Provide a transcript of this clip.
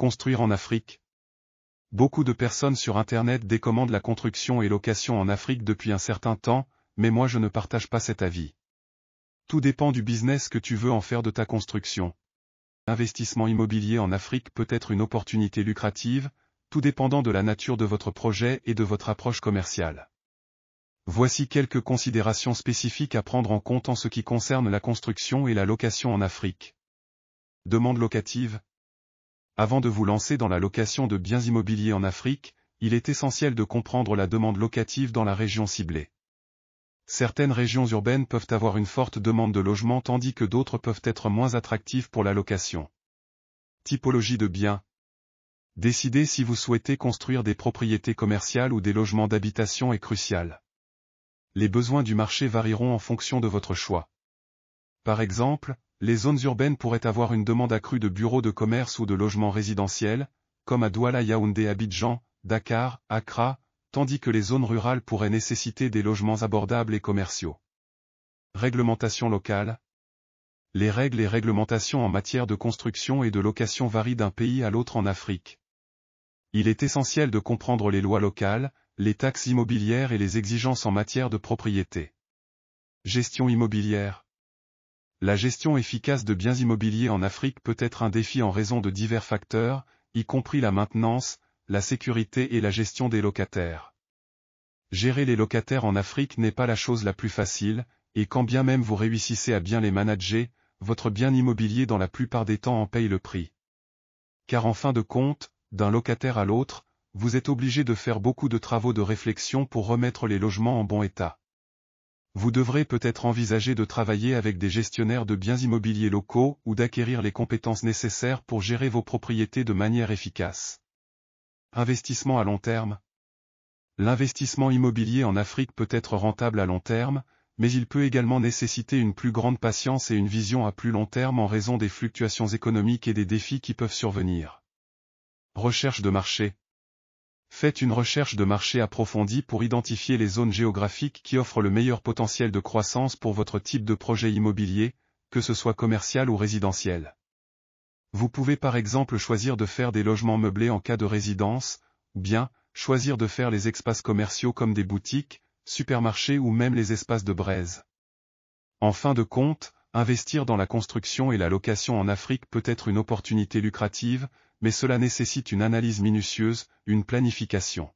Construire en Afrique. Beaucoup de personnes sur Internet décommandent la construction et location en Afrique depuis un certain temps, mais moi je ne partage pas cet avis. Tout dépend du business que tu veux en faire de ta construction. L'investissement immobilier en Afrique peut être une opportunité lucrative, tout dépendant de la nature de votre projet et de votre approche commerciale. Voici quelques considérations spécifiques à prendre en compte en ce qui concerne la construction et la location en Afrique. Demande locative. Avant de vous lancer dans la location de biens immobiliers en Afrique, il est essentiel de comprendre la demande locative dans la région ciblée. Certaines régions urbaines peuvent avoir une forte demande de logement tandis que d'autres peuvent être moins attractives pour la location. Typologie de biens. Décider si vous souhaitez construire des propriétés commerciales ou des logements d'habitation est crucial. Les besoins du marché varieront en fonction de votre choix. Par exemple, les zones urbaines pourraient avoir une demande accrue de bureaux de commerce ou de logements résidentiels, comme à Douala, Yaoundé, Abidjan, Dakar, Accra, tandis que les zones rurales pourraient nécessiter des logements abordables et commerciaux. Réglementation locale. Les règles et réglementations en matière de construction et de location varient d'un pays à l'autre en Afrique. Il est essentiel de comprendre les lois locales, les taxes immobilières et les exigences en matière de propriété. Gestion immobilière. La gestion efficace de biens immobiliers en Afrique peut être un défi en raison de divers facteurs, y compris la maintenance, la sécurité et la gestion des locataires. Gérer les locataires en Afrique n'est pas la chose la plus facile, et quand bien même vous réussissez à bien les manager, votre bien immobilier dans la plupart des temps en paye le prix. Car en fin de compte, d'un locataire à l'autre, vous êtes obligé de faire beaucoup de travaux de réflexion pour remettre les logements en bon état. Vous devrez peut-être envisager de travailler avec des gestionnaires de biens immobiliers locaux ou d'acquérir les compétences nécessaires pour gérer vos propriétés de manière efficace. Investissement à long terme. L'investissement immobilier en Afrique peut être rentable à long terme, mais il peut également nécessiter une plus grande patience et une vision à plus long terme en raison des fluctuations économiques et des défis qui peuvent survenir. Recherche de marché. Faites une recherche de marché approfondie pour identifier les zones géographiques qui offrent le meilleur potentiel de croissance pour votre type de projet immobilier, que ce soit commercial ou résidentiel. Vous pouvez par exemple choisir de faire des logements meublés en cas de résidence, ou bien choisir de faire les espaces commerciaux comme des boutiques, supermarchés ou même les espaces de braise. En fin de compte, investir dans la construction et la location en Afrique peut être une opportunité lucrative, mais cela nécessite une analyse minutieuse, une planification.